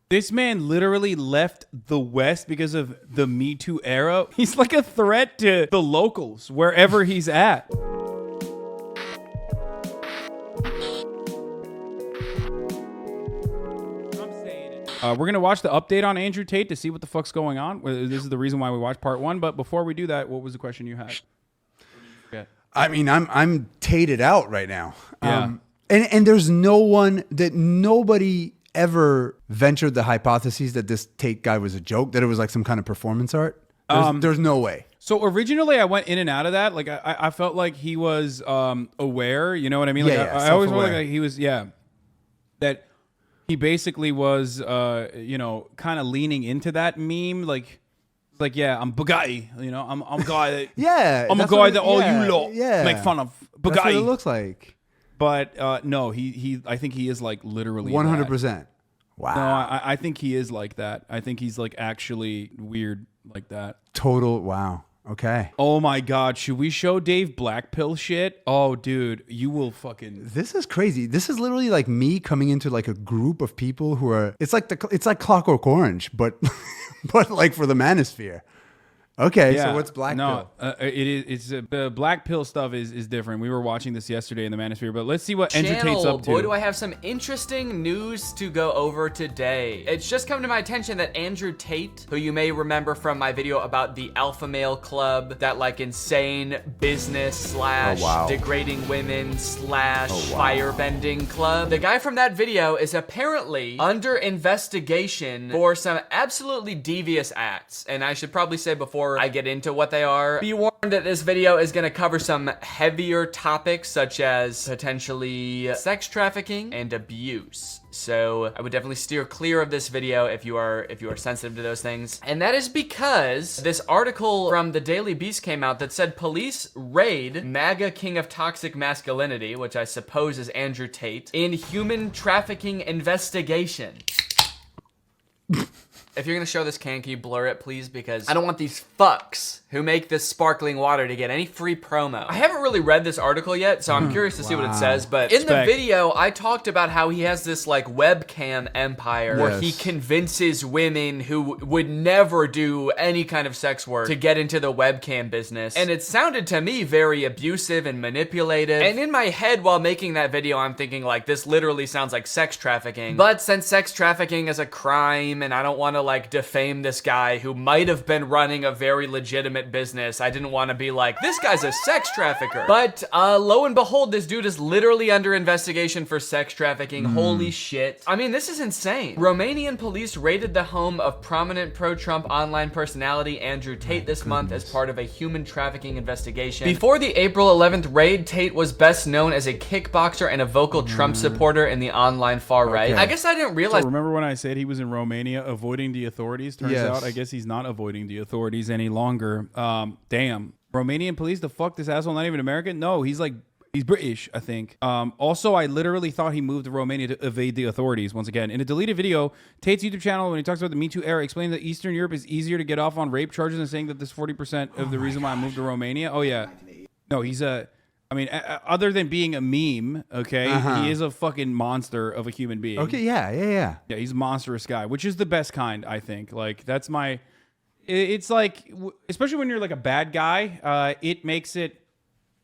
This man literally left the West because of the Me Too era. He's like a threat to the locals wherever he's at. We're going to watch the update on Andrew Tate to see what the fuck's going on. This is the reason why we watched part 1. But before we do that, what was the question you had? I mean, I'm tated out right now. Yeah. And there's nobody ever ventured the hypothesis that this Tate guy was a joke, that it was like some kind of performance art. There's no way. So originally I went in and out of that. Like I felt like he was aware, you know what I mean? Like I always felt like he was, that he basically was, you know, kind of leaning into that meme. Like, I'm Bugatti, you know, I'm a guy that, I'm a guy that all you lot make fun of. Bugatti. That's what it looks like. But no, I think he is like literally 100%. Wow. No, I think he is like that. I think he's like actually weird like that. Total. Wow. Okay. Oh my God. Should we show Dave black pill shit? Oh, dude, you will fucking. This is crazy. This is literally like me coming into like a group of people who are. It's like Clockwork Orange, but but like for the manosphere. Okay, so what's black pill? It's the black pill stuff is different. We were watching this yesterday in the Manosphere, but let's see what Andrew Tate's up to. Boy, do I have some interesting news to go over today. It's just come to my attention that Andrew Tate, who you may remember from my video about the Alpha Male Club, that like insane business / degrading women / firebending club. The guy from that video is apparently under investigation for some absolutely devious acts. And I should probably say before I get into what they are, be warned that this video is going to cover some heavier topics such as potentially sex trafficking and abuse. So I would definitely steer clear of this video if you are sensitive to those things. And that is because this article from the Daily Beast came out that said police raid MAGA king of toxic masculinity, which I suppose is Andrew Tate, in human trafficking investigation. If you're gonna show this can you blur it, please? Because I don't want these fucks who make this sparkling water to get any free promo. I haven't really read this article yet, so I'm curious to see what it says, but in the video, I talked about how he has this like webcam empire where he convinces women who would never do any kind of sex work to get into the webcam business. And it sounded to me very abusive and manipulative. And in my head while making that video, I'm thinking like, this literally sounds like sex trafficking. But since sex trafficking is a crime and I don't want to like defame this guy who might have been running a very legitimate business, I didn't want to be like, this guy's a sex trafficker. But lo and behold, this dude is literally under investigation for sex trafficking. Holy shit. I mean, this is insane. Romanian police raided the home of prominent pro-Trump online personality Andrew Tate this month as part of a human trafficking investigation. Before the April 11th raid, Tate was best known as a kickboxer and a vocal Trump supporter in the online far right. I guess I didn't realize. So remember when I said he was in Romania avoiding the authorities? Turns out I guess he's not avoiding the authorities any longer. Damn. Romanian police, the fuck, this asshole not even American? No, he's British, I think. Also, I literally thought he moved to Romania to evade the authorities once again. In a deleted video, Tate's YouTube channel, when he talks about the Me Too era, explained that Eastern Europe is easier to get off on rape charges and saying that this 40% of the reason why I moved to Romania. Oh, yeah. No, he's other than being a meme, okay, he is a fucking monster of a human being. Okay, yeah. Yeah, he's a monstrous guy, which is the best kind, I think. Like, that's my... It's like, especially when you're like a bad guy, it makes it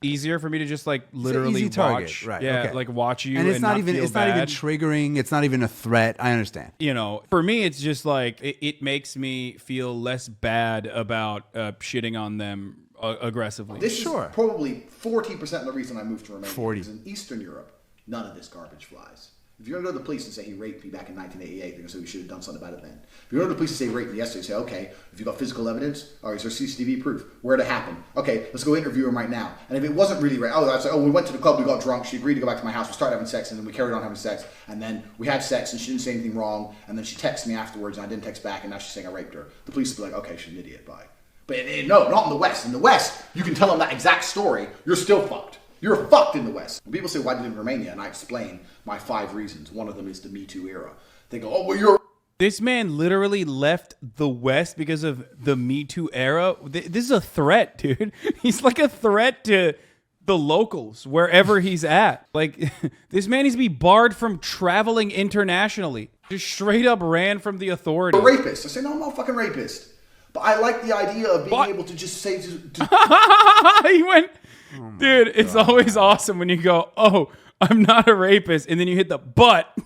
easier for me to just like literally watch, right? Yeah, okay. like watch you, and it's not even not even triggering. It's not even a threat. I understand. You know, for me, it's just like it makes me feel less bad about shitting on them aggressively. This is probably 40% of the reason I moved to Romania. 40. Because in Eastern Europe, none of this garbage flies. If you're going to go to the police and say he raped me back in 1988, they're going to say we should have done something about it then. If you're going to the police and say he raped me yesterday, say, okay, if you got physical evidence, or is there CCTV proof? Where'd it happen? Okay, let's go interview him right now. And if it wasn't really rape, that's like, we went to the club, we got drunk, she agreed to go back to my house, we started having sex, and then we carried on having sex, and then we had sex, and she didn't say anything wrong, and then she texted me afterwards, and I didn't text back, and now she's saying I raped her. The police would be like, okay, she's an idiot, bye. But no, not in the West. In the West, you can tell them that exact story, you're still fucked. You're fucked in the West. When people say, why did you live in Romania? And I explain my 5 reasons. One of them is the Me Too era. They go, oh, well, you're... This man literally left the West because of the Me Too era. This is a threat, dude. He's like a threat to the locals, wherever he's at. Like, this man needs to be barred from traveling internationally. Just straight up ran from the authorities. A rapist. I say, no, I'm not a fucking rapist. But I like the idea of being able to just say... He went... Dude, it's always awesome when you go, oh, I'm not a rapist, and then you hit the but.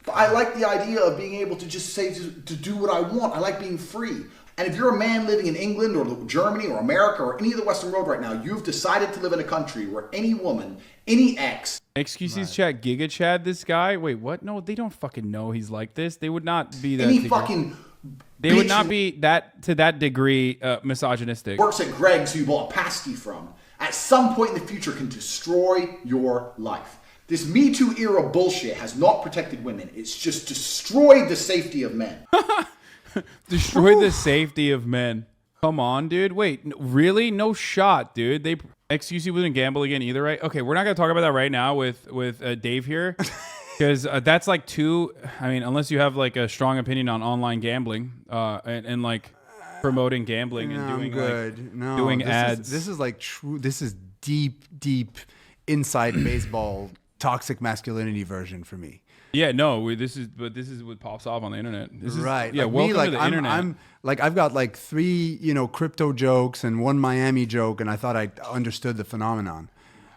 But I like the idea of being able to just say to do what I want. I like being free. And if you're a man living in England or Germany or America or any of the Western world right now, you've decided to live in a country where any woman, any ex... Excuses, chat, Giga Chad, this guy? Wait, what? No, they don't fucking know he's like this. They would not be that... Any fucking... They would not be that to that degree misogynistic. Works at Greg's who you bought a pasty from. At some point in the future can destroy your life. This Me Too era bullshit has not protected women. It's just destroyed the safety of men. Destroyed the safety of men. Come on, dude. Wait, really? No shot, dude. They XQC wasn't gamble again either, right? Okay, we're not gonna talk about that right now with Dave here. Because that's like too, I mean, unless you have like a strong opinion on online gambling and like promoting gambling and doing doing ads. This is like true. This is deep inside baseball toxic masculinity version for me. Yeah, no, this is what pops off on the internet. This is, right. Yeah, like welcome me, to the internet. I'm like, I've got like 3, crypto jokes and 1 Miami joke, and I thought I understood the phenomenon.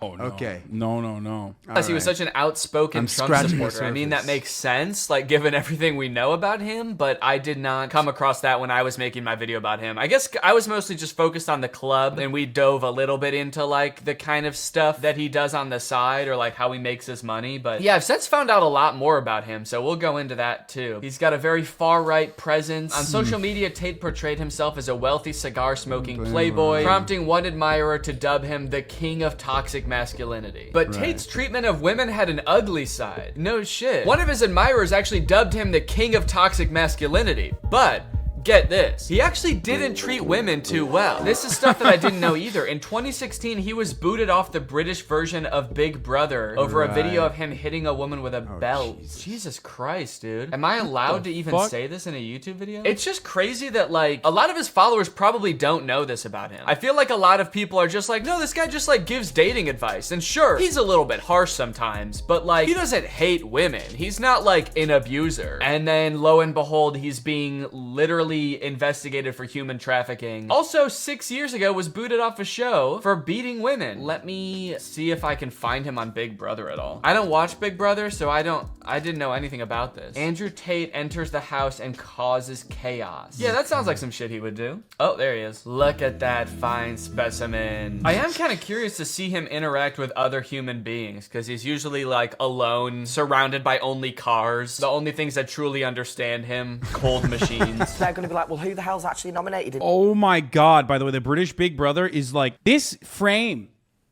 Oh, no. Okay. No. Plus, he was such an outspoken Trump supporter. I mean, that makes sense, like, given everything we know about him, but I did not come across that when I was making my video about him. I guess I was mostly just focused on the club, and we dove a little bit into, like, the kind of stuff that he does on the side, or, like, how he makes his money. But, yeah, I've since found out a lot more about him, so we'll go into that, too. He's got a very far-right presence. On social media, Tate portrayed himself as a wealthy, cigar-smoking playboy, prompting one admirer to dub him the king of toxic masculinity. But Tate's treatment of women had an ugly side. No shit. One of his admirers actually dubbed him the king of toxic masculinity. But get this, he actually didn't treat women too well. This is stuff that I didn't know either. In 2016, he was booted off the British version of Big Brother over a video of him hitting a woman with a belt. Jesus Christ, dude. Am I allowed to even say this in a YouTube video? It's just crazy that, like, a lot of his followers probably don't know this about him. I feel like a lot of people are just like, no, this guy just, like, gives dating advice. And sure, he's a little bit harsh sometimes, but, like, he doesn't hate women. He's not, like, an abuser. And then, lo and behold, he's being literally investigated for human trafficking. Also, 6 years ago was booted off a show for beating women. Let me see if I can find him on Big Brother at all. I don't watch Big Brother, so I didn't know anything about this. Andrew Tate enters the house and causes chaos. Yeah, that sounds like some shit he would do. Oh, there he is. Look at that fine specimen. I am kind of curious to see him interact with other human beings, because he's usually, like, alone, surrounded by only cars. The only things that truly understand him, cold machines. They're going to be like, well, who the hell's actually nominated him? Oh my God. By the way, the British Big Brother is like, this frame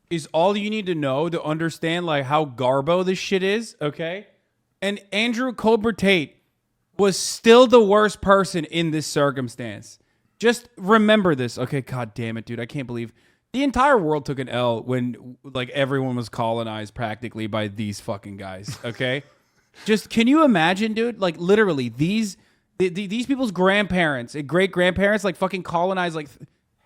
is all you need to know to understand like how garbo this shit is, okay? And Andrew Colbert Tate was still the worst person in this circumstance. Just remember this. Okay, God damn it, dude. I can't believe the entire world took an L when like everyone was colonized practically by these fucking guys, okay? Just, can you imagine, dude? Like literally these people's grandparents and great-grandparents like fucking colonized like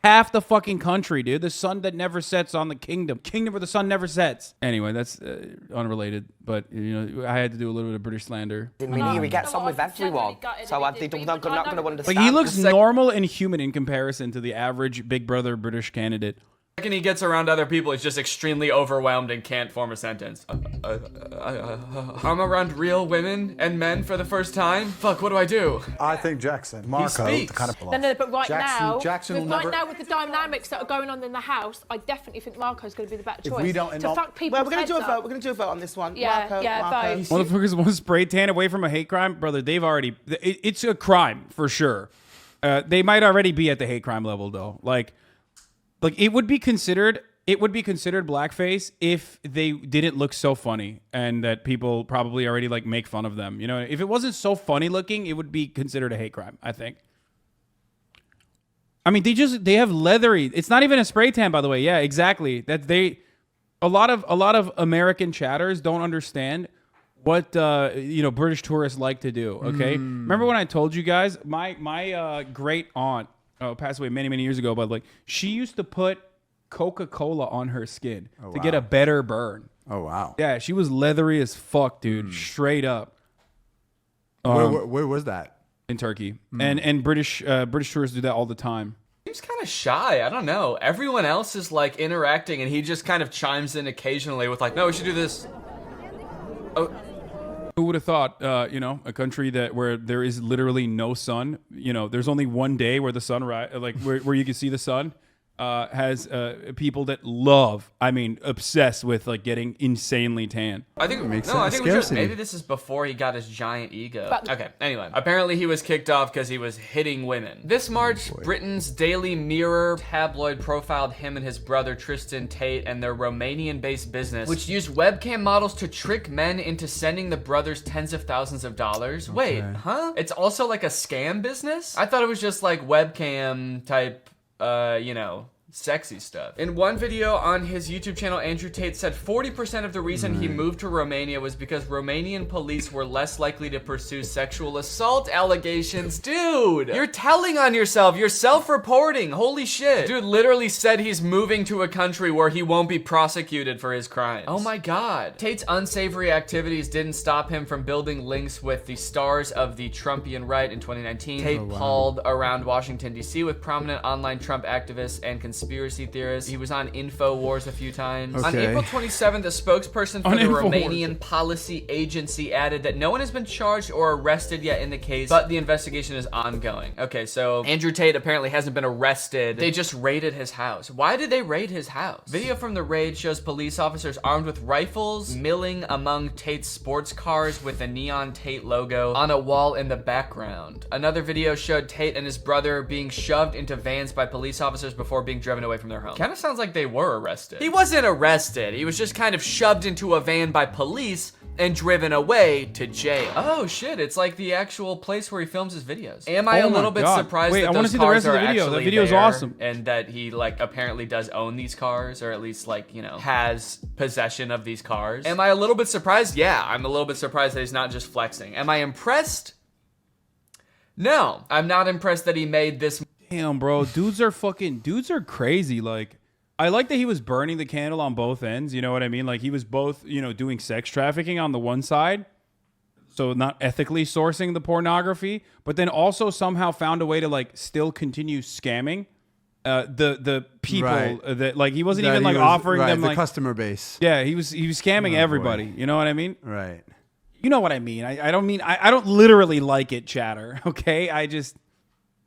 half the fucking country, dude. The sun that never sets on the kingdom where the sun never sets. Anyway, that's unrelated, but I had to do a little bit of British slander. Didn't mean he gets on with everyone, so I'm not going to understand. Like he looks normal and human in comparison to the average Big Brother British candidate. The second he gets around other people, he's just extremely overwhelmed and can't form a sentence. I'm around real women and men for the first time? Fuck, what do I do? I think Jackson, Marco, kind of No, but right now with the dynamics that are going on in the house, I definitely think Marco's going to be the better choice. If we don't to fuck people. Well, we're going to do a vote. We're going to do a vote on this one. Yeah, Marco. vote. Motherfuckers want to spray tan away from a hate crime? Brother, they've already... It's a crime, for sure. They might already be at the hate crime level, though. Like it would be considered blackface if they didn't look so funny and that people probably already like make fun of them. If it wasn't so funny looking, it would be considered a hate crime, I think. I mean, they have leathery. It's not even a spray tan, by the way. Yeah, exactly. A lot of American chatters don't understand what British tourists like to do. Okay, remember when I told you guys my great aunt passed away many years ago, but like she used to put Coca-Cola on her skin to get a better burn. Oh wow. Yeah, she was leathery as fuck, dude. Straight up. Where was that? In Turkey. And British tourists do that all the time. Seems kind of shy. I don't know. Everyone else is like interacting, and he just kind of chimes in occasionally with like, "No, we should do this." Oh. Who would have thought, a country where there is literally no sun, there's only one day where the sun where you can see the sun, has people that obsessed with like getting insanely tan. I think maybe this is before he got his giant ego. Okay, anyway. Apparently he was kicked off because he was hitting women. This March, Britain's Daily Mirror tabloid profiled him and his brother Tristan Tate and their Romanian-based business, which used webcam models to trick men into sending the brothers tens of thousands of dollars. Okay. Wait, huh? It's also like a scam business? I thought it was just like webcam type, sexy stuff. In one video on his YouTube channel, Andrew Tate said 40% of the reason he moved to Romania was because Romanian police were less likely to pursue sexual assault allegations. Dude, you're telling on yourself. You're self-reporting. Holy shit. Dude literally said he's moving to a country where he won't be prosecuted for his crimes. Oh my God. Tate's unsavory activities didn't stop him from building links with the stars of the Trumpian right in 2019. Tate hauled around Washington, D.C. with prominent online Trump activists and conspiracy theorists. He was on InfoWars a few times. Okay. On April 27th, a spokesperson for the Romanian Policy Agency added that no one has been charged or arrested yet in the case, but the investigation is ongoing. Okay, so Andrew Tate apparently hasn't been arrested. They just raided his house. Why did they raid his house? Video from the raid shows police officers armed with rifles milling among Tate's sports cars with the neon Tate logo on a wall in the background. Another video showed Tate and his brother being shoved into vans by police officers before being driven away from their home. Kind of sounds like they were arrested. He wasn't arrested. He was just kind of shoved into a van by police and driven away to jail. Oh shit, it's like the actual place where he films his videos. Am I a little bit surprised that those cars are actually that video's awesome. And that he like apparently does own these cars, or at least like, has possession of these cars? Am I a little bit surprised? Yeah, I'm a little bit surprised that he's not just flexing. Am I impressed? No, I'm not impressed that he made this. Damn, bro, dudes are crazy. Like, I like that he was burning the candle on both ends. You know what I mean? Like, he was both, doing sex trafficking on the one side, so not ethically sourcing the pornography, but then also somehow found a way to like still continue scamming the people that like he wasn't even like offering them the like customer base. Yeah, he was scamming everybody. Boy. You know what I mean? Right. You know what I mean? I don't literally like it, chatter. Okay, I just.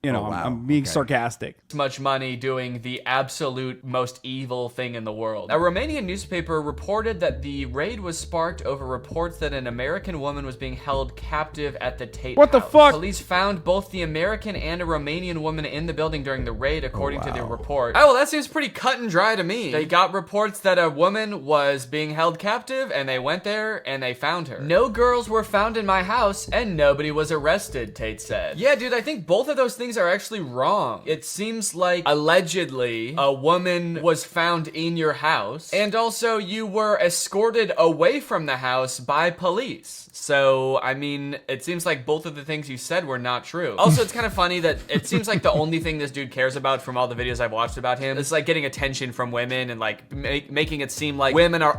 I'm being sarcastic. Much money doing the absolute most evil thing in the world. A Romanian newspaper reported that the raid was sparked over reports that an American woman was being held captive at the Tate What the house. fuck? Police found both the American and a Romanian woman in the building during the raid, according to the report. Oh, well, that seems pretty cut and dry to me. They got reports that a woman was being held captive, and they went there, and they found her. No girls were found in my house, and nobody was arrested, Tate said. Yeah, dude, I think both of those things are actually wrong. It seems like allegedly a woman was found in your house, and also you were escorted away from the house by police. So, I mean, it seems like both of the things you said were not true. Also, it's kind of funny that it seems like the only thing this dude cares about from all the videos I've watched about him is like getting attention from women and like making it seem like women are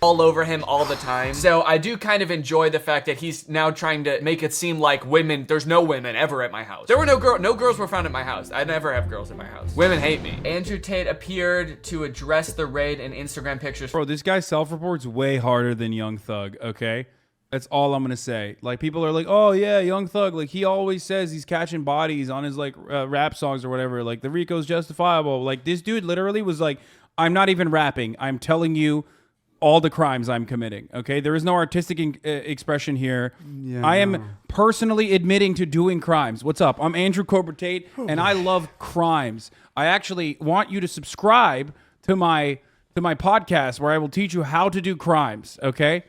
all over him all the time. So I do kind of enjoy the fact that he's now trying to make it seem like there's no women ever at my house. There were no girls were found at my house. I never have girls in my house. Women hate me. Andrew Tate appeared to address the raid in Instagram pictures. Bro, this guy self-reports way harder than Young Thug, okay? That's all I'm gonna say. Like, people are like, oh yeah, Young Thug, like he always says he's catching bodies on his like rap songs or whatever, like the Rico's justifiable. Like, this dude literally was like, I'm not even rapping, I'm telling you all the crimes I'm committing, okay? There is no artistic expression here. Yeah, I am personally admitting to doing crimes. What's up? I'm Andrew Cobra Tate, and I love crimes. I actually want you to subscribe to my podcast where I will teach you how to do crimes, okay?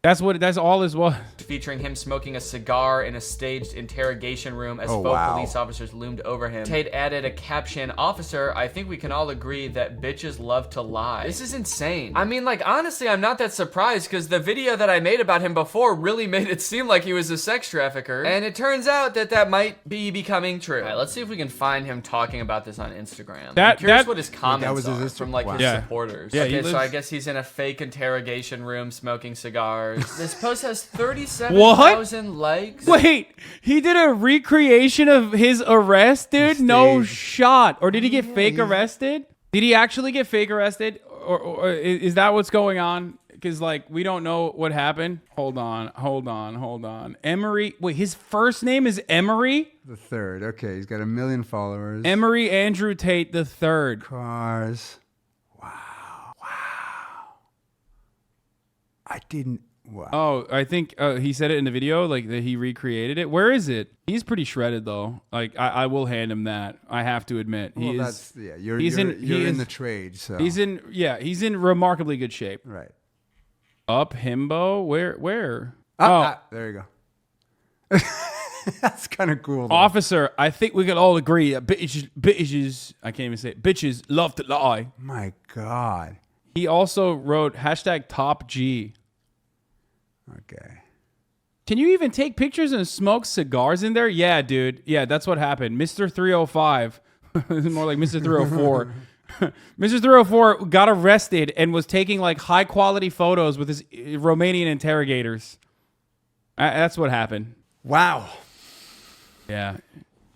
That's all as well. Featuring him smoking a cigar in a staged interrogation room as police officers loomed over him. Tate added a caption, "Officer, I think we can all agree that bitches love to lie." This is insane. I mean, like, honestly, I'm not that surprised because the video that I made about him before really made it seem like he was a sex trafficker. And it turns out that might be becoming true. All right, let's see if we can find him talking about this on Instagram. I'm curious what his comments are from like his supporters. Yeah, okay, so I guess he's in a fake interrogation room smoking cigars. stars. This post has 37,000 likes. Wait, he did a recreation of his arrest, dude? No shot. Or did he get fake arrested? Did he actually get fake arrested? Or is that what's going on? Because, like, we don't know what happened. Hold on. Emery. Wait, his first name is Emery? The third. Okay, he's got 1 million followers. Emery Andrew Tate the third. Cars. Wow. I didn't. Wow. Oh, I think he said it in the video, like that he recreated it. Where is it? He's pretty shredded, though. Like, I will hand him that. I have to admit. Well, that's, yeah, you're in the trade, so. He's in remarkably good shape. Right. Up himbo? Where? There you go. That's kind of cool, though. Officer, I think we can all agree that bitches, I can't even say it, bitches love to lie. My God. He also wrote #TopG. Okay. Can you even take pictures and smoke cigars in there? Yeah, dude. Yeah, that's what happened. Mr. 305. More like Mr. 304. Mr. 304 got arrested and was taking like high quality photos with his Romanian interrogators. That's what happened. Wow. Yeah.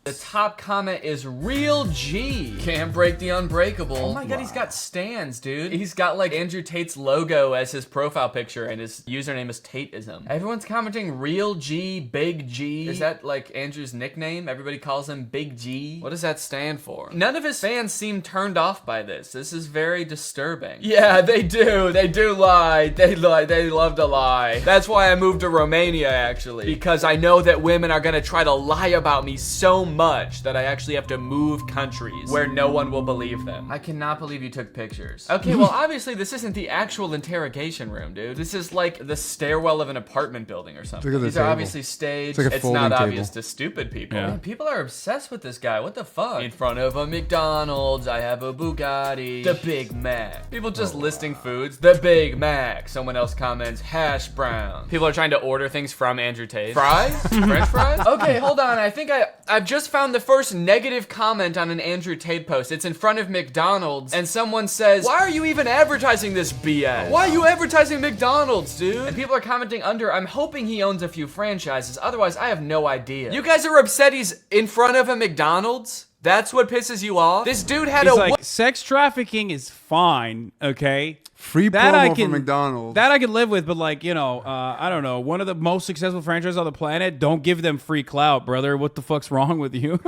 The top comment is Real G. Can't break the unbreakable. Oh my God, he's got stands, dude. He's got like Andrew Tate's logo as his profile picture and his username is Tateism. Everyone's commenting Real G, Big G. Is that like Andrew's nickname? Everybody calls him Big G. What does that stand for? None of his fans seem turned off by this. This is very disturbing. Yeah, they do. They do lie. They love to lie. That's why I moved to Romania, actually. Because I know that women are gonna try to lie about me so much that I actually have to move countries where no one will believe them. I cannot believe you took pictures. Okay, well, obviously this isn't the actual interrogation room, dude. This is like the stairwell of an apartment building or something. Look at the These are obviously staged. It's not table. obvious to stupid people. Yeah. Man, people are obsessed with this guy. What the fuck? In front of a McDonald's, I have a Bugatti. The Big Mac. People just listing foods. The Big Mac. Someone else comments, hash brown. People are trying to order things from Andrew Tate. Fries? French fries? Okay, hold on. I think I've just found the first negative comment on an Andrew Tate post. It's in front of McDonald's, and someone says, why are you even advertising this BS? Why are you advertising McDonald's, dude? And people are commenting under, I'm hoping he owns a few franchises, otherwise I have no idea. You guys are upset he's in front of a McDonald's? That's what pisses you off? This dude had sex trafficking is fine, okay? Free promo for McDonald's. That I can live with, but like, you know, I don't know. One of the most successful franchises on the planet, don't give them free clout, brother. What the fuck's wrong with you?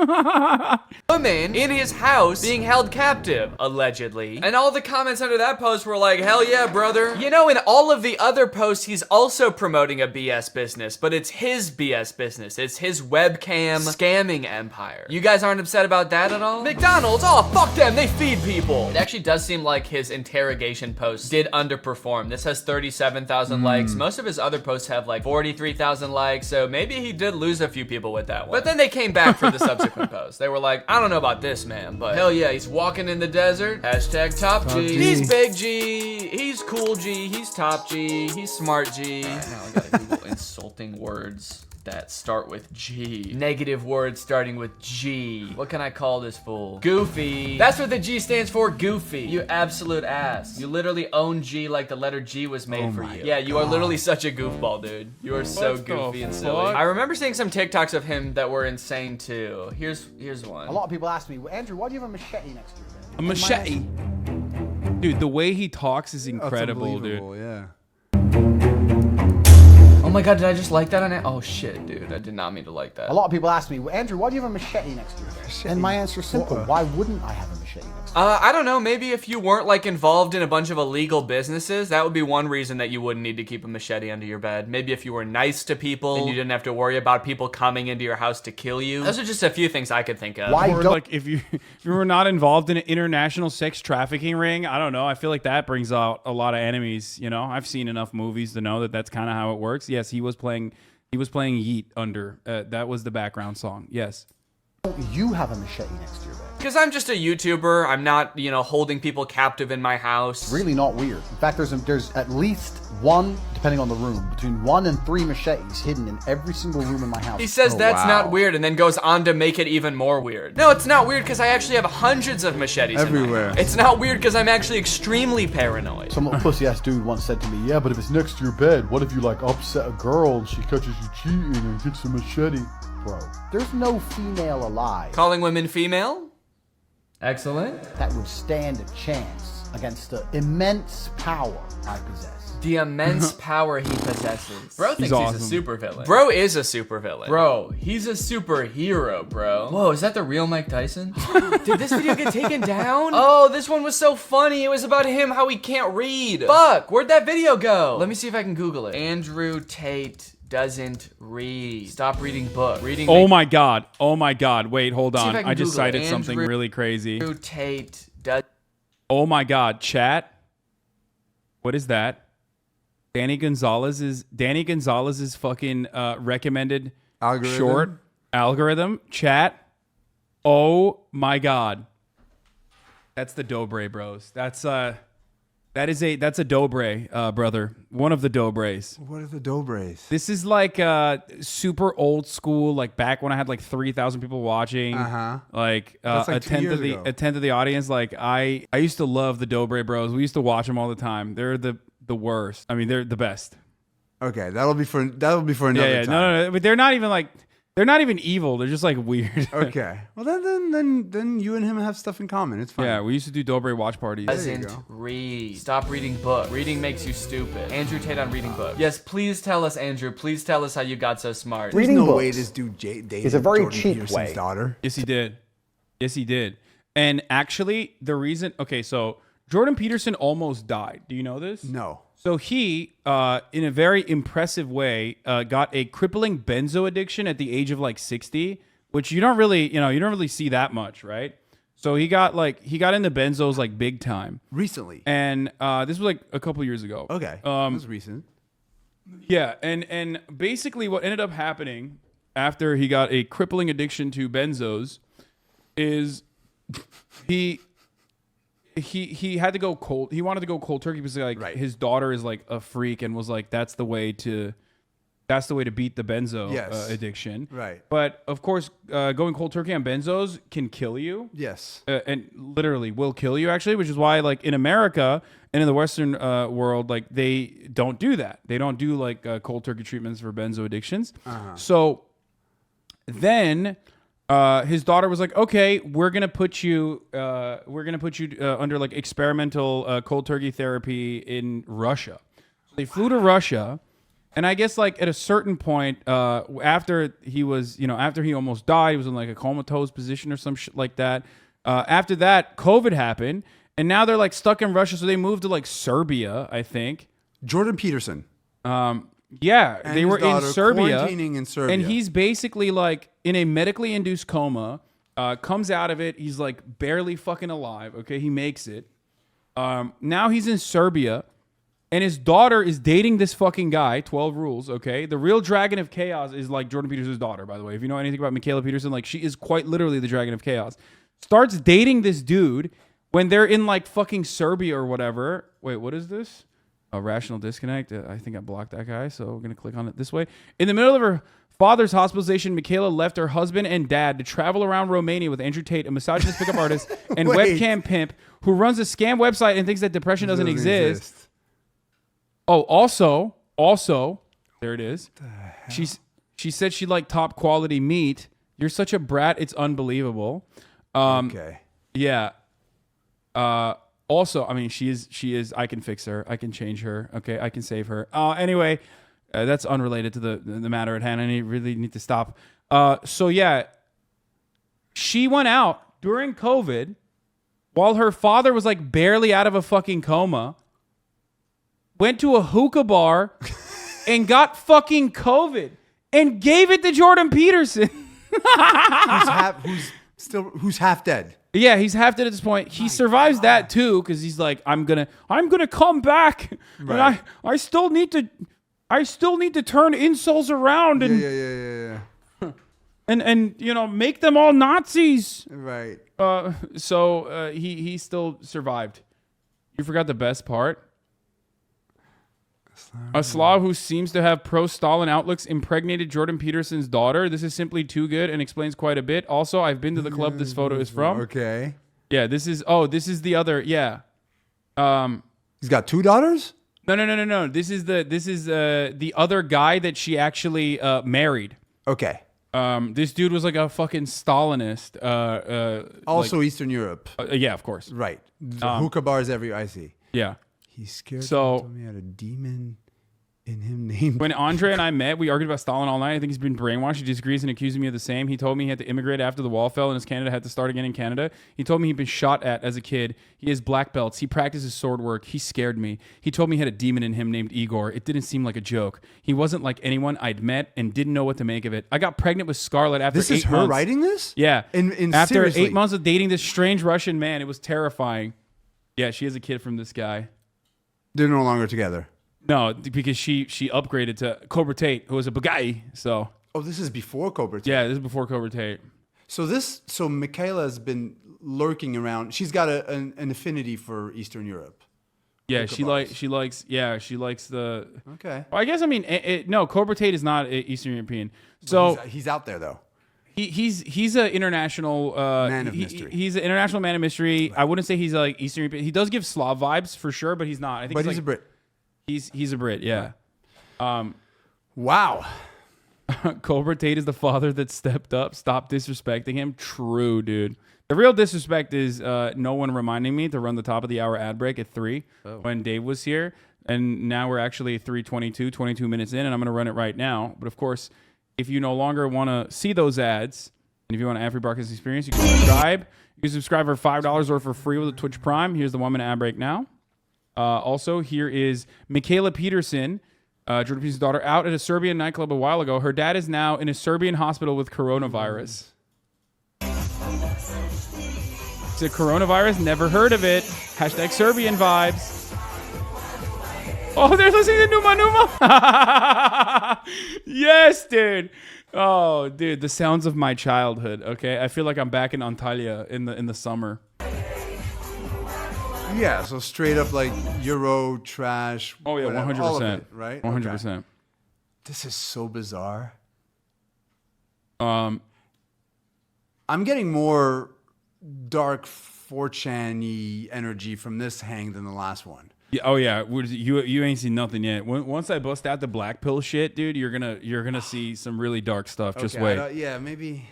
Woman in his house being held captive, allegedly. And all the comments under that post were like, hell yeah, brother. You know, in all of the other posts, he's also promoting a BS business, but it's his BS business. It's his webcam scamming empire. You guys aren't upset about that at all? McDonald's, oh, fuck them, they feed people. It actually does seem like his interrogation post did underperform. This has 37,000 likes. Most of his other posts have like 43,000 likes, so maybe he did lose a few people with that one. But then they came back for the subsequent post. They were like, I don't know about this man, but hell yeah, he's walking in the desert. Hashtag top G. He's Big G. He's cool G. He's top G. He's smart G. All right, now I gotta Google insulting words that start with G. Negative words starting with G. What can I call this fool? Goofy. That's what the G stands for, goofy. You absolute ass. You literally own G like the letter G was made for you. Yeah, you are literally such a goofball, dude. You are so goofy and silly. I remember seeing some TikToks of him that were insane too. Here's one. A lot of people ask me, Andrew, why do you have a machete next to your bed? A machete? Dude, the way he talks is incredible, dude. Yeah. Oh my God, did I just like that on it? Oh shit, dude, I did not mean to like that. A lot of people ask me, Andrew, why do you have a machete next to your bed? And my answer is simple. Why wouldn't I have a machete next to your bed? I don't know, maybe if you weren't like involved in a bunch of illegal businesses, that would be one reason that you wouldn't need to keep a machete under your bed. Maybe if you were nice to people and you didn't have to worry about people coming into your house to kill you. Those are just a few things I could think of. Or like if you were not involved in an international sex trafficking ring, I don't know. I feel like that brings out a lot of enemies, you know? I've seen enough movies to know that that's kind of how it works. Yes, he was playing Yeet under. That was the background song. Yes. Don't you have a machete next to your bed? Because I'm just a YouTuber. I'm not, you know, holding people captive in my house. Really not weird. In fact, there's at least one, depending on the room, between 1 and 3 machetes hidden in every single room in my house. He says that's not weird and then goes on to make it even more weird. No, it's not weird because I actually have hundreds of machetes everywhere. It's not weird because I'm actually extremely paranoid. Some pussy-ass dude once said to me, yeah, but if it's next to your bed, what if you like upset a girl and she catches you cheating and gets a machete? Bro, there's no female alive. Calling women female? Excellent. That would stand a chance against the immense power I possess. The immense power he possesses. Bro thinks he's a supervillain. Bro is a supervillain. Bro, he's a superhero, bro. Whoa, is that the real Mike Tyson? Did this video get taken down? Oh, this one was so funny. It was about him, how he can't read. Fuck, where'd that video go? Let me see if I can Google it. Andrew Tate doesn't read. Stop reading book. Oh my god. Oh my god. Wait, hold on. I just cited something really crazy. Andrew Tate does. Oh my god, chat. What is that? Danny Gonzalez's fucking recommended short algorithm. Chat. Oh my god. That's the Dobre bros. That's a Dobre, brother. One of the Dobres. What are the Dobres? This is like super old school, like back when I had like 3,000 people watching. Like, like a 2 tenth of the audience. Like I used to love the Dobre bros. We used to watch them all the time. They're the worst. I mean, they're the best. Okay, that'll be for another time. No. But they're not even evil. They're just like weird. Okay. Well, then you and him have stuff in common. It's fine. Yeah, we used to do Dobre watch parties. Doesn't read. Stop reading book. Reading makes you stupid. Andrew Tate on reading book. Yes, please tell us, Andrew. Please tell us how you got so smart. There's no way this dude dated is a very Jordan cheap Peterson's way. daughter. Yes, he did. Yes, he did. And actually, the reason... Okay, so Jordan Peterson almost died. Do you know this? No. So he, in a very impressive way, got a crippling benzo addiction at the age of like 60, which you don't really see that much, right? So he got into benzos like big time Recently. and this was like a couple years ago. Okay. It was recent. Yeah, and basically what ended up happening after he got a crippling addiction to benzos is he had to go cold. He wanted to go cold turkey because like his daughter is like a freak and was like that's the way to beat the benzo addiction. Right. But of course, going cold turkey on benzos can kill you. Yes. And literally will kill you actually, which is why like in America and in the Western world, like they don't do that. They don't do like cold turkey treatments for benzo addictions. So then his daughter was like, okay, we're gonna put you under like experimental cold turkey therapy in Russia. So they flew to Russia, and I guess like at a certain point, after he almost died, he was in like a comatose position or some shit like that. After that, COVID happened, and now they're like stuck in Russia, so they moved to like Serbia, I think. Jordan Peterson. Yeah, And they his were in daughter Serbia, quarantining in Serbia. and he's basically like in a medically induced coma. Comes out of it, he's like barely fucking alive. Okay, he makes it. Now he's in Serbia, and his daughter is dating this fucking guy. 12 Rules. Okay, the real Dragon of Chaos is like Jordan Peterson's daughter, by the way. If you know anything about Michaela Peterson, like she is quite literally the Dragon of Chaos. Starts dating this dude when they're in like fucking Serbia or whatever. Wait, what is this? A rational disconnect. I think I blocked that guy, so we're going to click on it this way. In the middle of her father's hospitalization, Michaela left her husband and dad to travel around Romania with Andrew Tate, a misogynist pickup artist and webcam pimp who runs a scam website and thinks that depression doesn't exist. Oh, also, there it is. She said she liked top quality meat. You're such a brat, it's unbelievable. Okay. Yeah. Also, I mean, she is, I can fix her. I can change her. Okay. I can save her. Anyway, that's unrelated to the matter at hand. I really need to stop. So yeah, she went out during COVID while her father was like barely out of a fucking coma, went to a hookah bar and got fucking COVID and gave it to Jordan Peterson. who's half dead. Yeah, he's half dead at this point. He survives that too because he's like, I'm gonna come back, right. And I still need to turn insoles around. And Yeah. and you know, make them all Nazis. Right. So he still survived. You forgot the best part. A Slav who seems to have pro-Stalin outlooks impregnated Jordan Peterson's daughter. This is simply too good and explains quite a bit. Also, I've been to the club this photo is from. Okay. Yeah, this is the other. Yeah. He's got 2 daughters? No. This is the other guy that she actually married. Okay. This dude was like a fucking Stalinist. Also Eastern Europe. Yeah, of course. Right. Hookah bars everywhere. I see. Yeah. He's scared. So Told me he had a demon in him named. When Andre and I met, we argued about Stalin all night. I think he's been brainwashed. He disagrees and accuses me of the same. He told me he had to immigrate after the wall fell and his Canada had to start again in Canada. He told me he'd been shot at as a kid. He has black belts. He practices sword work. He scared me. He told me he had a demon in him named Igor. It didn't seem like a joke. He wasn't like anyone I'd met and didn't know what to make of it. I got pregnant with Scarlett after 8 months. This is her writing this? Yeah. After seriously? 8 months of dating this strange Russian man, it was terrifying. Yeah, she has a kid from this guy. They're no longer together. No, because she upgraded to Cobra Tate, who was a Bagai. So. Oh, this is before Cobra Tate. Yeah, this is before Cobra Tate. So Michaela has been lurking around. She's got an affinity for Eastern Europe. Yeah, she likes the. Okay. Well, I guess no, Cobra Tate is not Eastern European. So he's out there though. He's an international man of mystery. He's an international man of mystery. Right. I wouldn't say he's like Eastern European. He does give Slav vibes for sure, but he's not. I think but he's a Brit. He's a Brit, yeah. Right. Wow. Cobra Tate is the father that stepped up. Stop disrespecting him. True, dude. The real disrespect is no one reminding me to run the top of the hour ad break at 3 when Dave was here. And now we're actually at 3:22, 22 minutes in, and I'm going to run it right now. But of course, if you no longer want to see those ads, and if you want an ad-free broadcast experience, you can subscribe. You can subscribe for $5 or for free with a Twitch Prime. Here's the 1 minute ad break now. Also, here is Michaela Peterson, Jordan Peterson's daughter, out at a Serbian nightclub a while ago. Her dad is now in a Serbian hospital with coronavirus. It's a coronavirus, never heard of it. Hashtag Serbian vibes. Oh, they're listening to Numa Numa. Yes, dude. Oh, dude, the sounds of my childhood. Okay, I feel like I'm back in Antalya in the summer. Yeah, so straight up like Euro trash. Oh yeah, 100%. Right, 100%. Okay. This is so bizarre. I'm getting more dark 4chan-y energy from this hang than the last one. Yeah, oh yeah, you ain't seen nothing yet. Once I bust out the black pill shit, dude, you're gonna see some really dark stuff. Okay, just wait. Yeah, maybe.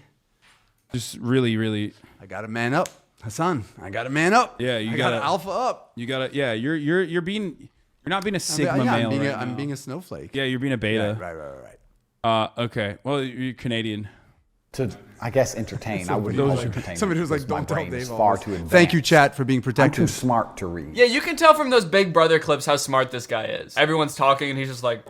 Just really. I gotta man up, Hasan. I gotta man up. Yeah, I gotta alpha up. You gotta. Yeah, you're not being a sigma male. I'm being a snowflake. Yeah, you're being a beta. Right. Okay. Well, you're Canadian. To, I guess, entertain. I wouldn't call it entertain. Somebody who's like, don't tell Dave. Far too advanced. Thank you, chat, for being protected. I'm too smart to read. Yeah, you can tell from those Big Brother clips how smart this guy is. Everyone's talking and he's just like,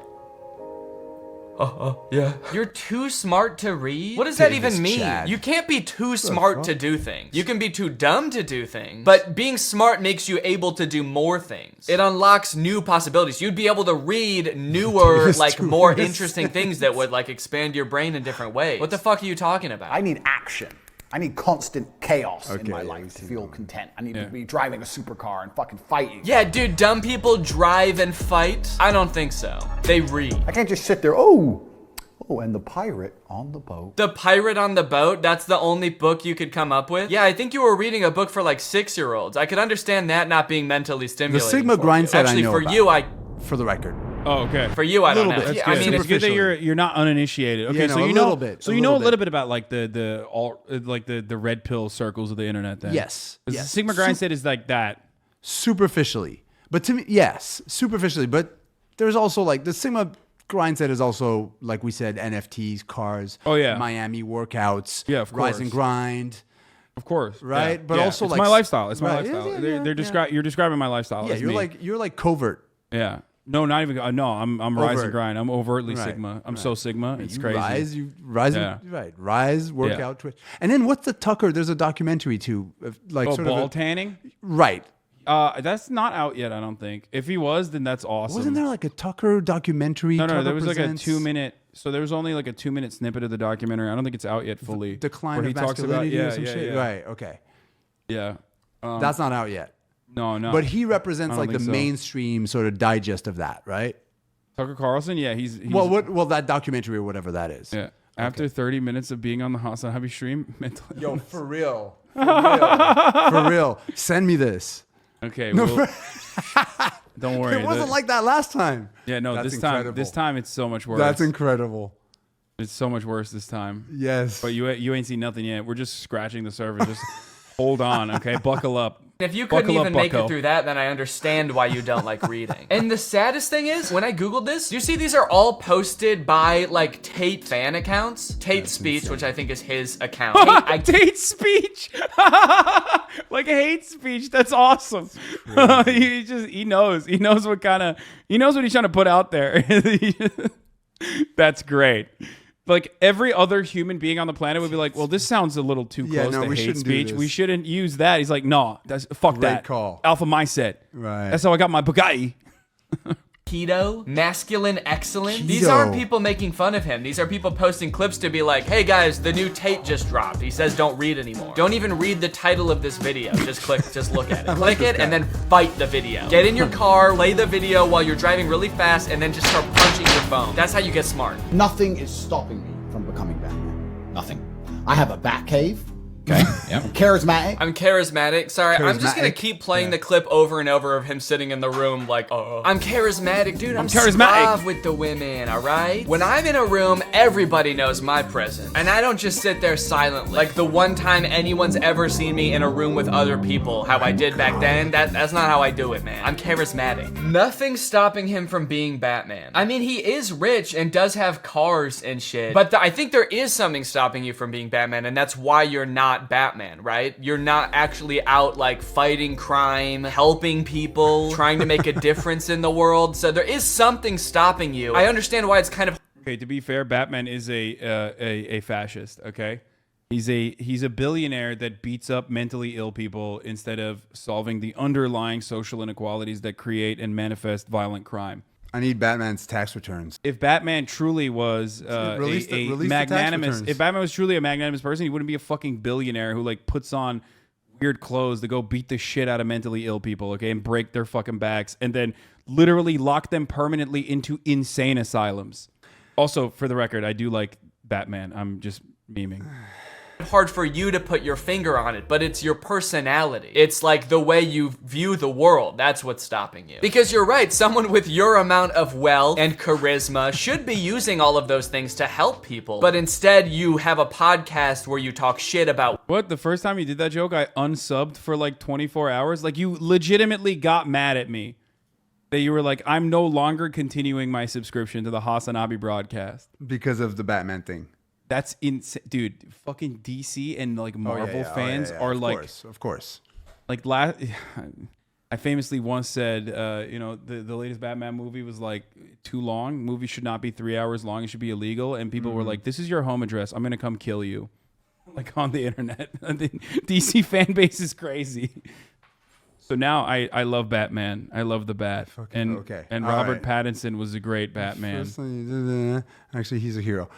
yeah. You're too smart to read? What does that even mean? Chad. You can't be too smart to do things. You can be too dumb to do things, but being smart makes you able to do more things. It unlocks new possibilities. You'd be able to read newer, like more interesting things that would like expand your brain in different ways. What the fuck are you talking about? I need action. I need constant chaos in my life to feel content. I need to be driving a supercar and fucking fighting. Yeah, dude, dumb people drive and fight? I don't think so. They read. I can't just sit there, oh, and the pirate on the boat. The Pirate on the Boat? That's the only book you could come up with? Yeah, I think you were reading a book for like 6-year-olds. I could understand that not being mentally stimulating. The Sigma grindset Actually, I know for about. you, For the record. Oh, okay. For you, I don't know. That's Yeah, good. I mean, it's good that you're not uninitiated. Okay, Yeah, so no, you a know little bit, So you know a little bit about like the red pill circles of the internet. Then Yes. The Sigma grindset is like that. Superficially, but to me, yes, superficially. But there's also like the Sigma grindset is also, like we said, NFTs, cars. Oh yeah. Miami workouts. Yeah, of course. Rise and grind. Of course, right? Yeah. But also it's like my lifestyle. It's my right. lifestyle. Yeah, You're describing my lifestyle. Yeah, as you're like covert. Yeah. No, not even. No, I'm rise and grind. I'm overtly Right. Sigma. I'm so Sigma. It's crazy. You rise. Right. Rise. Workout. Twitch. And then what's the Tucker? There's a documentary too. Like sort ball of tanning. Right. That's not out yet, I don't think. If he was, then that's awesome. Wasn't there like a Tucker documentary? No, Tucker there was presents? like a 2-minute. So there was only like a 2-minute snippet of the documentary. I don't think it's out yet fully. Decline where of he talks about masculinity or some shit. yeah. Right. Okay. Yeah. That's not out yet. No. But he represents like the so. mainstream sort of digest of that, right? Tucker Carlson, yeah, he's well, that documentary or whatever that is. Yeah. After 30 minutes of being on the Hasanabi stream, mental Yo, for real. For real. Send me this. Okay. No, Well, don't worry. It wasn't like that last time. Yeah, no, That's this time it's so much worse. That's incredible. It's so much worse this time. Yes. But you ain't seen nothing yet. We're just scratching the surface. Just hold on, okay? Buckle up. If you couldn't Buckle even up, make bucko. it through that, then I understand why you don't like reading. And the saddest thing is, when I Googled this, you see these are all posted by like Tate fan accounts. Tate Speech, insane. which I think is his account. Tate Speech. Like a hate speech. That's awesome. he knows. He knows what he's trying to put out there. That's great. Like every other human being on the planet would be like, well, this sounds a little too close to hate speech. We shouldn't use that. He's like, no, fuck that. Call. Alpha mindset. Right. That's how I got my Bugatti. Keto, masculine excellence. Keto. These aren't people making fun of him. These are people posting clips to be like, hey guys, the new Tate just dropped. He says don't read anymore. Don't even read the title of this video. Just look at it. Click it and then fight the video. Get in your car, play the video while you're driving really fast, and then just start punching your phone. That's how you get smart. Nothing is stopping me from becoming Batman. Nothing. I have a bat cave. Okay. Yeah. I'm charismatic. I'm charismatic. Sorry, I'm just gonna Charismatic. keep playing the clip over and over of him sitting in the room like, oh, I'm charismatic, dude. I'm charismatic. suave with the women, all right? When I'm in a room, everybody knows my presence. And I don't just sit there silently. Like the one time anyone's ever seen me in a room with other people, how I did back then, that's not how I do it, man. I'm charismatic. Nothing's stopping him from being Batman. I mean, he is rich and does have cars and shit, but I think there is something stopping you from being Batman, and that's why you're not Batman, right? You're not actually out like fighting crime, helping people, trying to make a difference in the world. So there is something stopping you. I understand why it's kind of Okay, to be fair, Batman is a fascist, okay? He's a billionaire that beats up mentally ill people instead of solving the underlying social inequalities that create and manifest violent crime. I need Batman's tax returns. If Batman truly was Release the tax magnanimous, returns. if Batman was truly a magnanimous person, he wouldn't be a fucking billionaire who like puts on weird clothes to go beat the shit out of mentally ill people, okay, and break their fucking backs, and then literally lock them permanently into insane asylums. Also, for the record, I do like Batman. I'm just memeing. hard for you to put your finger on it, but it's your personality. It's like the way you view the world. That's what's stopping you. Because you're right, someone with your amount of wealth and charisma should be using all of those things to help people. But instead, you have a podcast where you talk shit about... What? The first time you did that joke, I unsubbed for like 24 hours? Like, you legitimately got mad at me. That you were like, I'm no longer continuing my subscription to the Hasanabi broadcast. Because of the Batman thing. That's insane. Dude, fucking DC and like Marvel fans are like... Of course. Like, I famously once said, you know, the latest Batman movie was like too long. Movies should not be 3 hours long. It should be illegal. And people were like, this is your home address. I'm going to come kill you. Like on the internet. The DC fan base is crazy. So now I love Batman. I love the Bat. And Robert Pattinson was a great Batman. Actually, he's a hero.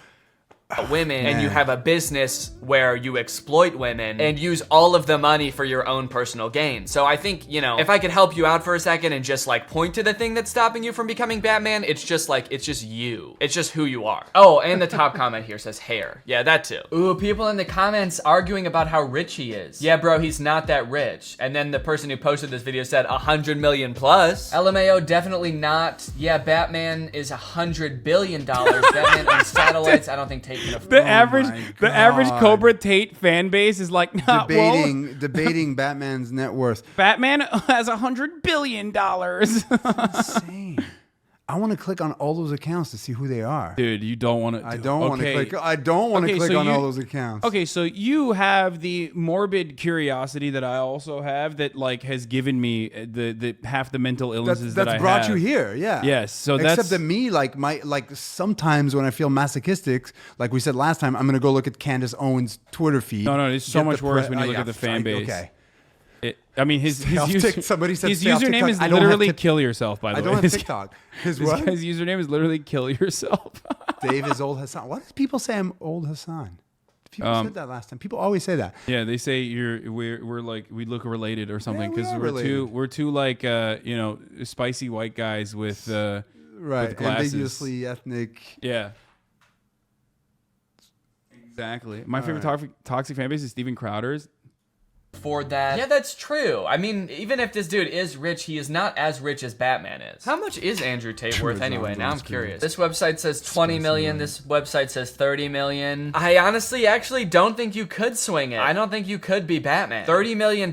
Women, and you have a business where you exploit women and use all of the money for your own personal gain. So I think, you know, if I could help you out for a second and just like point to the thing that's stopping you from becoming Batman, it's just like, it's just you. It's just who you are. Oh, and the top comment here says hair. Yeah, that too. Ooh, people in the comments arguing about how rich he is. Yeah, bro, he's not that rich. And then the person who posted this video said 100 million plus. LMAO, definitely not. Yeah, Batman is $100 billion. Batman owns satellites. I don't think Tate. The average Cobra Tate fan base is like debating Batman's net worth. Batman has $100 billion. Insane. I want to click on all those accounts to see who they are. Dude, you don't want to. I don't want to click. I don't want to click on all those accounts. Okay, so you have the morbid curiosity that I also have that like has given me the half the mental illnesses that I have. That's brought you here. Yeah. Yes. So except that me, like sometimes when I feel masochistic, like we said last time, I'm gonna go look at Candace Owens' Twitter feed. No, it's so much worse when you look at the fan base. Okay. I mean, his somebody said his stay off username TikTok. is I don't have literally Tik- kill yourself. By the I way, don't have TikTok. His This what? guy's username is literally kill yourself. Dave is old Hasan. Why do people say I'm old Hasan? People said that last time. People always say that. Yeah, they say we're like we look related or something Yeah, because we're two like spicy white guys with right with glasses. ambiguously ethnic. Yeah. Exactly. My favorite toxic fan base is Steven Crowder's. Afford that. Yeah, that's true. I mean, even if this dude is rich, he is not as rich as Batman is. How much is Andrew Tate worth anyway? Now I'm curious. This website says 20 million. This website says 30 million. I honestly actually don't think you could swing it. I don't think you could be Batman. $30 million?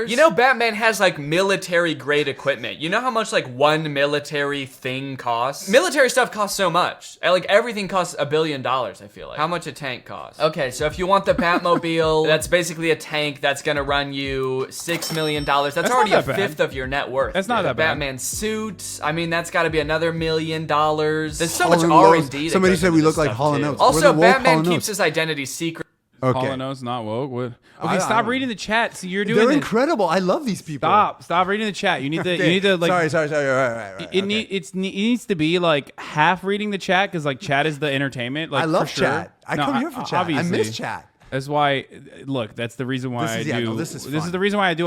You know, Batman has like military grade equipment. You know how much like one military thing costs? Military stuff costs so much. Like everything costs $1 billion, I feel like. How much a tank costs? Okay, so if you want the Batmobile, that's basically a tank that's gonna run you $6 million. That's already a fifth of your net worth. That's not that bad. Batman suit. I mean, that's got to be another $1 million. There's so much R&D. Somebody said we look like Hall & Oates. Also, Batman keeps his identity secret. Okay. Hall & Oates not woke. What? Okay, stop reading the chat. See, you're doing. They're this. incredible. I love these people. Stop reading the chat. You need to. You need to like. Sorry. Right. It needs to be like half reading the chat because like chat is the entertainment. Like I love for sure. chat. I come here for chat. Obviously. I miss chat. That's why. Look, that's the reason why I do. this is the reason why I do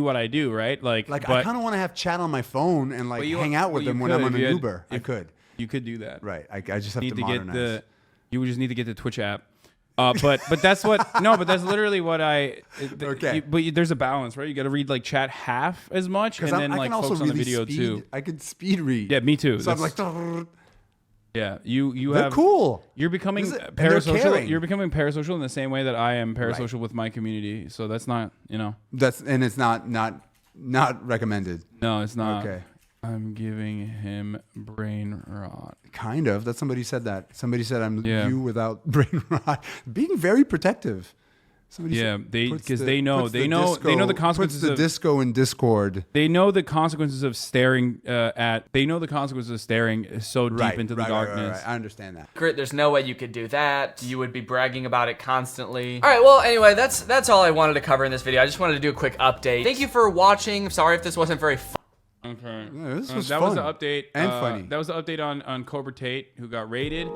what I do. Right? Like I kind of want to have chat on my phone and like hang out with them when I'm on an Uber. I could. You could do that. Right. I just have to modernize. You would just need to get the Twitch app. But that's what but that's literally what I. Okay. But there's a balance, right? You got to read like chat half as much, and then like focus on the video too. I can speed read. Yeah, me too. So I'm like. Yeah, you They're have cool. You're becoming parasocial. You're becoming parasocial in the same way that I am parasocial with my community. So that's not, It's not recommended. No, it's not. Okay. I'm giving him brain rot. Kind of. That somebody said that. Somebody said I'm you without brain rot. Being very protective. Because they know the consequences of disco in Discord. They know the consequences of staring so deep into the darkness. Right. I understand that. There's no way you could do that. You would be bragging about it constantly. All right, well, anyway, that's all I wanted to cover in this video. I just wanted to do a quick update. Thank you for watching. I'm sorry if this wasn't very fun. Okay. Yeah, this was that fun was the update and funny. That was the update on Cobra Tate, who got raided.